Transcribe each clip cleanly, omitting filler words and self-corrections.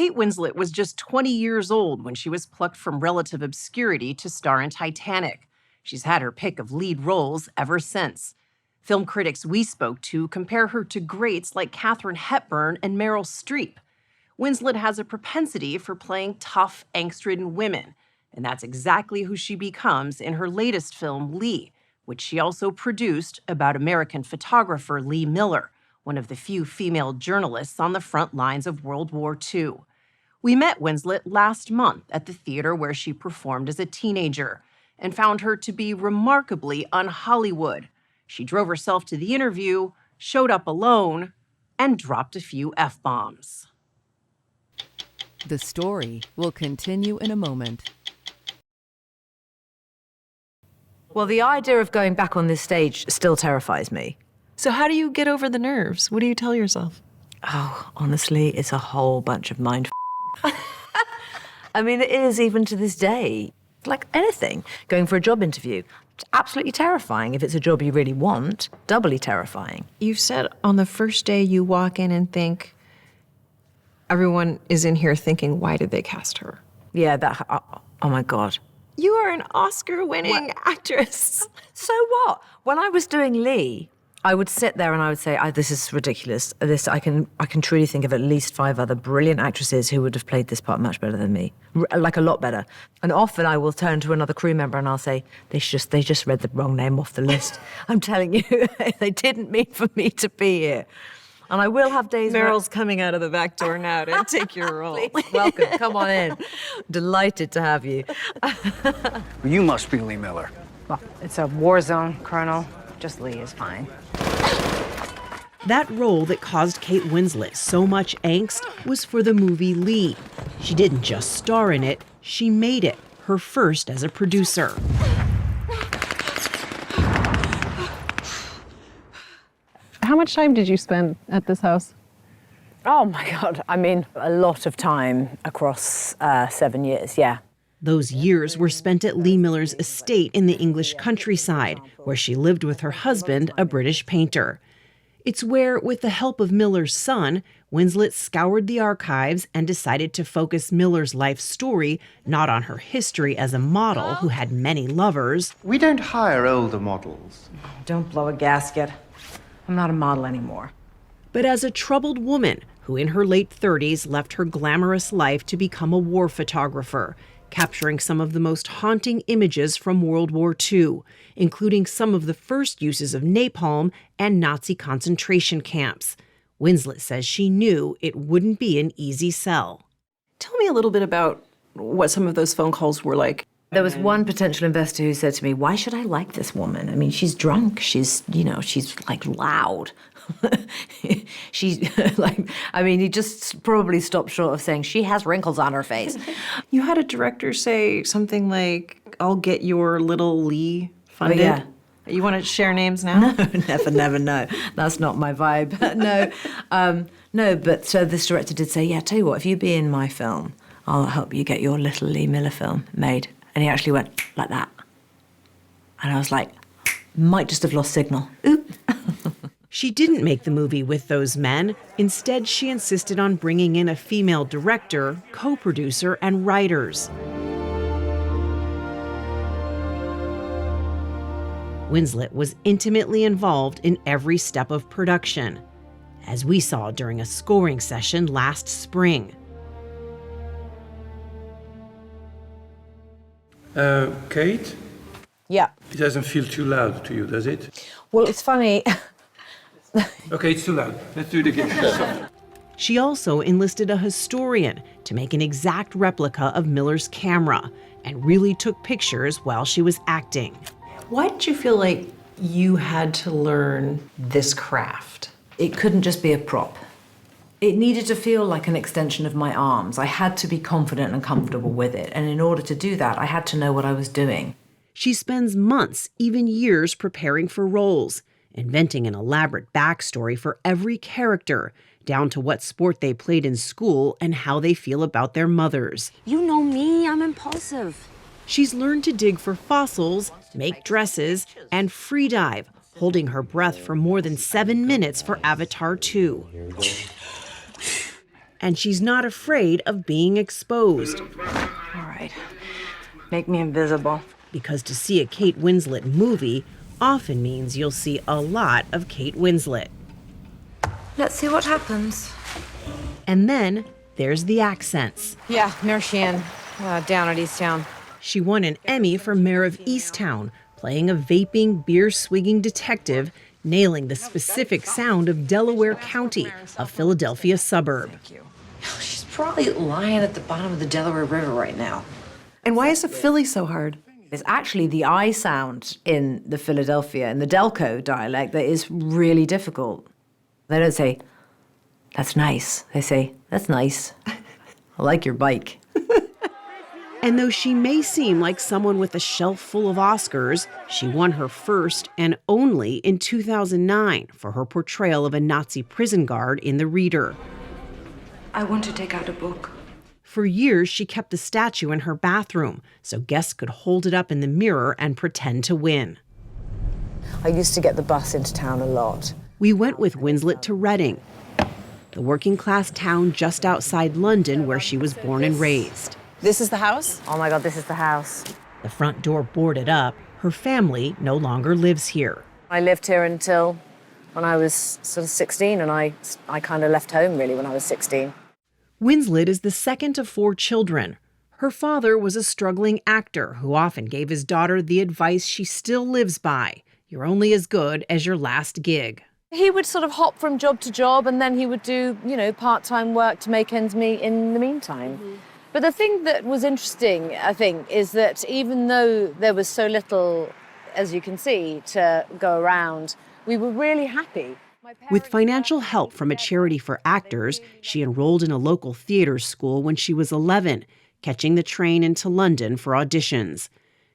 Kate Winslet was just 20 years old when she was plucked from relative obscurity to star in Titanic. She's had her pick of lead roles ever since. Film critics we spoke to compare her to greats like Katharine Hepburn and Meryl Streep. Winslet has a propensity for playing tough, angst-ridden women, and that's exactly who she becomes in her latest film, Lee, which she also produced about American photographer Lee Miller, one of the few female journalists on the front lines of World War II. We met Winslet last month at the theater where she performed as a teenager and found her to be remarkably un-Hollywood. She drove herself to the interview, showed up alone, and dropped a few F-bombs. The story will continue in a moment. Well, the idea of going back on this stage still terrifies me. So how do you get over the nerves? What do you tell yourself? Oh, honestly, it's a whole bunch of mind I mean, it is even to this day. Like anything, going for a job interview, it's absolutely terrifying. If it's a job you really want, doubly terrifying. You said on the first day you walk in and think, everyone is in here thinking, why did they cast her? Yeah, oh my God. You are an Oscar-winning actress. So what? When I was doing Lee, I would sit there and I would say, this is ridiculous. I can truly think of at least 5 other brilliant actresses who would have played this part much better than me, like a lot better. And often I will turn to another crew member and I'll say, they just read the wrong name off the list. I'm telling you, they didn't mean for me to be here. And I will have days Meryl's coming out of the back door now to take your role. Welcome, come on in. Delighted to have you. You must be Lee Miller. Well, it's a war zone, Colonel. Just Lee is fine. That role that caused Kate Winslet so much angst was for the movie Lee. She didn't just star in it, she made it, her first as a producer. How much time did you spend at this house? Oh my God, I mean, a lot of time across 7 years, yeah. Those years were spent at Lee Miller's estate in the English countryside, where she lived with her husband, a British painter. It's where, with the help of Miller's son, Winslet scoured the archives and decided to focus Miller's life story not on her history as a model who had many lovers. We don't hire older models. Don't blow a gasket. I'm not a model anymore. But as a troubled woman who in her late 30s left her glamorous life to become a war photographer, capturing some of the most haunting images from World War II, including some of the first uses of napalm and Nazi concentration camps. Winslet says she knew it wouldn't be an easy sell. Tell me a little bit about what some of those phone calls were like. There was one potential investor who said to me, why should I like this woman? I mean, she's drunk, she's like loud. He just probably stopped short of saying she has wrinkles on her face. You had a director say something like, I'll get your little Lee funded. Oh, yeah. You want to share names now? No, never, no. That's not my vibe. No, but so this director did say, yeah, tell you what, if you be in my film, I'll help you get your little Lee Miller film made. And he actually went like that. And I was like, might just have lost signal. Oop. She didn't make the movie with those men. Instead, she insisted on bringing in a female director, co-producer, and writers. Winslet was intimately involved in every step of production, as we saw during a scoring session last spring. Kate? Yeah. It doesn't feel too loud to you, does it? Well, it's funny. Okay, it's too loud. Let's do it again. She also enlisted a historian to make an exact replica of Miller's camera and really took pictures while she was acting. Why did you feel like you had to learn this craft? It couldn't just be a prop. It needed to feel like an extension of my arms. I had to be confident and comfortable with it. And in order to do that, I had to know what I was doing. She spends months, even years, preparing for roles, inventing an elaborate backstory for every character, down to what sport they played in school and how they feel about their mothers. You know me, I'm impulsive. She's learned to dig for fossils, make dresses, and free dive, holding her breath for more than 7 minutes for Avatar 2. and she's not afraid of being exposed. All right. Make me invisible. Because to see a Kate Winslet movie often means you'll see a lot of Kate Winslet. Let's see what happens. And then there's the accents. Yeah, there she is, down at Easttown. She won an Emmy for Mayor of Easttown, playing a vaping, beer-swigging detective, nailing the specific sound of Delaware County, a Philadelphia suburb. She's probably lying at the bottom of the Delaware River right now. And why is the Philly so hard? It's actually the I sound in the Philadelphia, in the Delco dialect, that is really difficult. They don't say, "That's nice." They say, "That's nice. I like your bike." And though she may seem like someone with a shelf full of Oscars, she won her first and only in 2009 for her portrayal of a Nazi prison guard in The Reader. I want to take out a book. For years, she kept the statue in her bathroom so guests could hold it up in the mirror and pretend to win. I used to get the bus into town a lot. We went with Winslet to Reading, the working-class town just outside London where she was born and raised. This is the house? Oh my God, this is the house. The front door boarded up. Her family no longer lives here. I lived here until when I was sort of 16, and I kind of left home really when I was 16. Winslet is the second of 4 children. Her father was a struggling actor who often gave his daughter the advice she still lives by: you're only as good as your last gig. He would sort of hop from job to job, and then he would do, part-time work to make ends meet in the meantime. Mm-hmm. But the thing that was interesting, I think, is that even though there was so little, as you can see, to go around, we were really happy. With financial help from a charity for actors, she enrolled in a local theater school when she was 11, catching the train into London for auditions.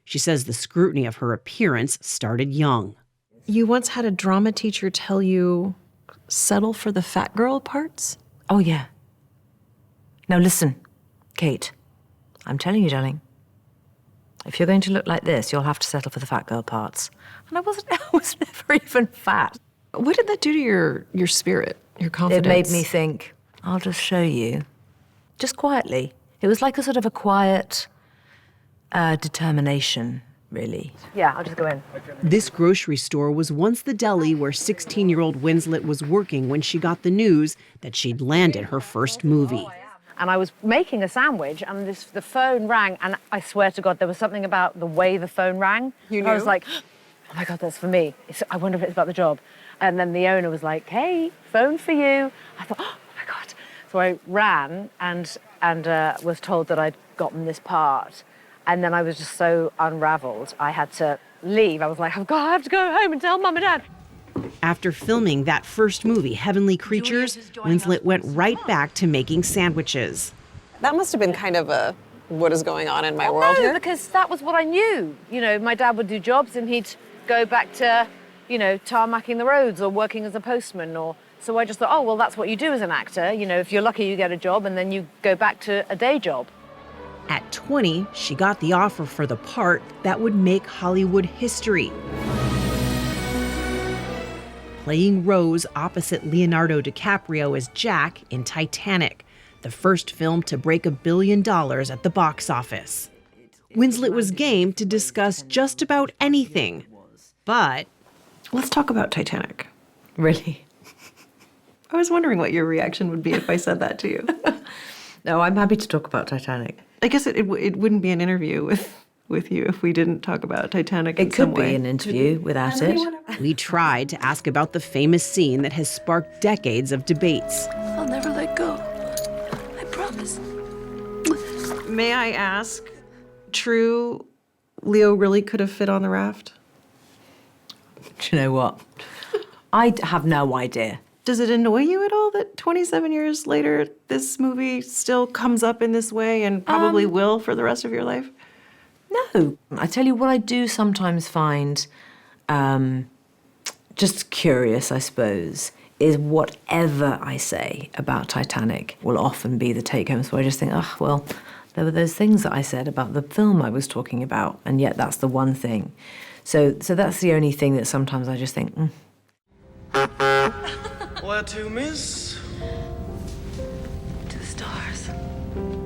She says the scrutiny of her appearance started young. You once had a drama teacher tell you, settle for the fat girl parts? Oh, yeah. Now listen, Kate, I'm telling you, darling, if you're going to look like this, you'll have to settle for the fat girl parts. And I was never even fat. What did that do to your spirit, your confidence? It made me think, I'll just show you, just quietly. It was like a sort of a quiet determination, really. Yeah, I'll just go in. This grocery store was once the deli where 16-year-old Winslet was working when she got the news that she'd landed her first movie. And I was making a sandwich, and the phone rang, and I swear to God, there was something about the way the phone rang. You knew? I was like, oh my God, that's for me. I wonder if it's about the job. And then the owner was like, hey, phone for you. I thought, oh my God. So I ran and was told that I'd gotten this part. And then I was just so unraveled, I had to leave. I was like, I have to go home and tell Mum and Dad. After filming that first movie, Heavenly Creatures, Winslet went right back to making sandwiches. That must have been kind of a what is going on in my world no, here? Because that was what I knew. My dad would do jobs and he'd go back to, tarmacking the roads or working as a postman. So I just thought, oh, well, that's what you do as an actor. If you're lucky, you get a job and then you go back to a day job. At 20, she got the offer for the part that would make Hollywood history. Playing Rose opposite Leonardo DiCaprio as Jack in Titanic, the first film to break $1 billion at the box office. Winslet was game to discuss just about anything, but... Let's talk about Titanic. Really? I was wondering what your reaction would be if I said that to you. No, I'm happy to talk about Titanic. I guess it wouldn't be an interview with you if we didn't talk about Titanic in some way. It could be an interview without it. We tried to ask about the famous scene that has sparked decades of debates. I'll never let go. I promise. May I ask, true, Leo really could have fit on the raft? Do you know what? I have no idea. Does it annoy you at all that 27 years later, this movie still comes up in this way and probably will for the rest of your life? No. I tell you what I do sometimes find just curious, I suppose, is whatever I say about Titanic will often be the take-home. So I just think, well, there were those things that I said about the film I was talking about, and yet that's the one thing. So that's the only thing that sometimes I just think, Where to, miss? To the stars.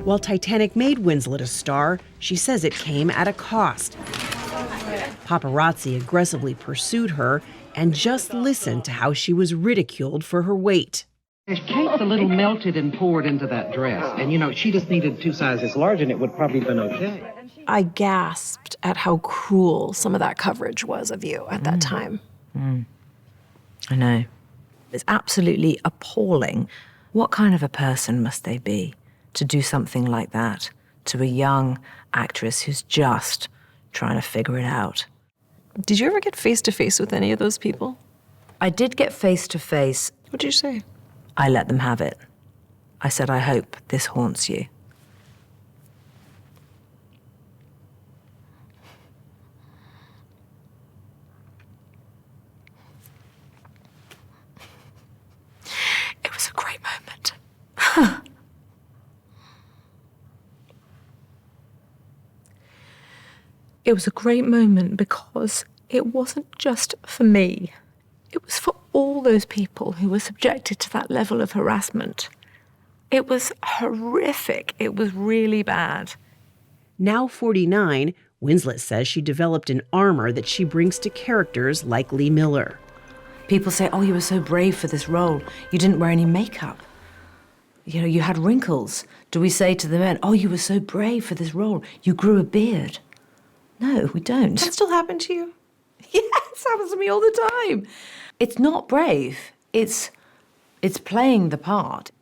While Titanic made Winslet a star, she says it came at a cost. Paparazzi aggressively pursued her, and just listen to how she was ridiculed for her weight. Kate's a little melted and poured into that dress. And, you know, she just needed 2 sizes large, and it would probably have been okay. I gasped at how cruel some of that coverage was of you at that time. I know. It's absolutely appalling. What kind of a person must they be to do something like that to a young actress who's just trying to figure it out? Did you ever get face-to-face with any of those people? I did get face-to-face. What did you say? I let them have it. I said, I hope this haunts you. It was a great moment. It was a great moment because it wasn't just for me. It was for all those people who were subjected to that level of harassment. It was horrific. It was really bad. Now 49, Winslet says she developed an armor that she brings to characters like Lee Miller. People say, oh, you were so brave for this role. You didn't wear any makeup. You know, you had wrinkles. Do we say to the men, oh, you were so brave for this role. You grew a beard. No, we don't. That still happened to you? Yes, it happens to me all the time. It's not brave. It's playing the part.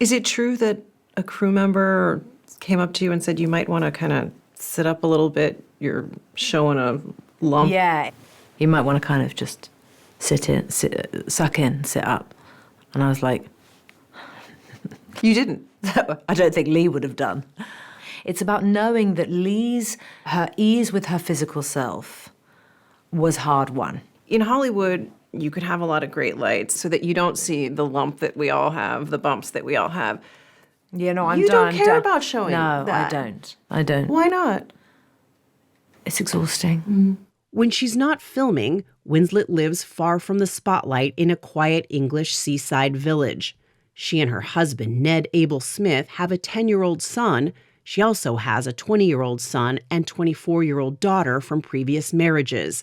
Is it true that a crew member came up to you and said you might want to kind of sit up a little bit? You're showing a lump. Yeah. You might want to kind of just suck in, sit up. And I was like... You didn't? I don't think Lee would have done. It's about knowing that her ease with her physical self was hard won. In Hollywood, you could have a lot of great lights so that you don't see the lump that we all have, the bumps that we all have. Yeah, no, I'm you done. don't care about showing No, that. I don't. Why not? It's exhausting. When she's not filming, Winslet lives far from the spotlight in a quiet English seaside village. She and her husband, Ned Abel Smith, have a 10-year-old son. She also has a 20-year-old son and 24-year-old daughter from previous marriages.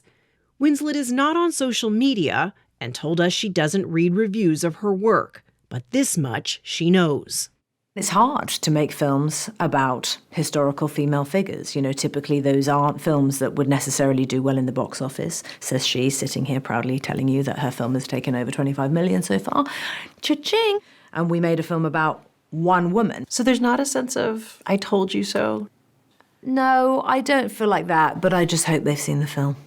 Winslet is not on social media and told us she doesn't read reviews of her work, but this much she knows. It's hard to make films about historical female figures. You know, typically those aren't films that would necessarily do well in the box office, says she, sitting here proudly telling you that her film has taken over 25 million so far. Cha-ching! And we made a film about one woman. So there's not a sense of, I told you so? No, I don't feel like that, but I just hope they've seen the film.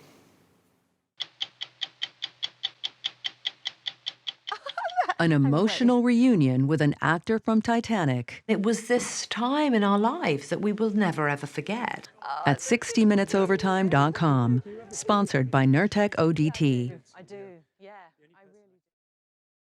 An emotional reunion with an actor from Titanic. It was this time in our lives that we will never, ever forget. At 60minutesovertime.com. Sponsored by Nurtec ODT.